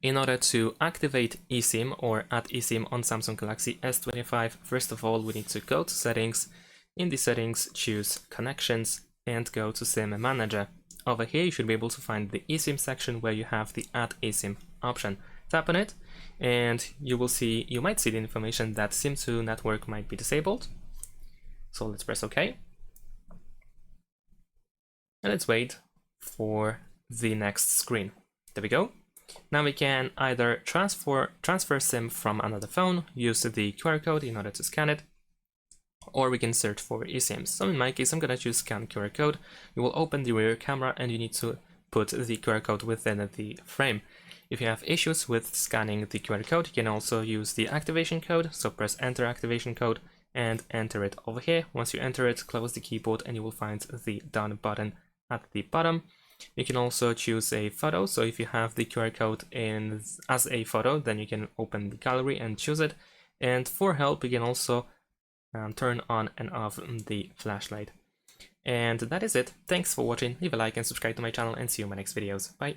In order to activate eSIM or add eSIM on Samsung Galaxy S25, first of all, we need to go to Settings. In the Settings, choose Connections and go to SIM Manager. Over here, you should be able to find the eSIM section where you have the Add eSIM option. Tap on it, and you might see the information that SIM2 network might be disabled. So let's press OK. And let's wait for the next screen. There we go. Now we can either transfer SIM from another phone, use the QR code in order to scan it, or we can search for eSIMs. So in my case, I'm going to choose scan QR code. You will open the rear camera and you need to put the QR code within the frame. If you have issues with scanning the QR code, you can also use the activation code. So press enter activation code and enter it over here. Once you enter it, close the keyboard and you will find the done button at the bottom. You can also choose a photo. So if you have the QR code as a photo, then you can open the gallery and choose it. And for help, you can also turn on and off the flashlight. And that is it. Thanks for watching. Leave a like and subscribe to my channel and see you in my next videos. Bye.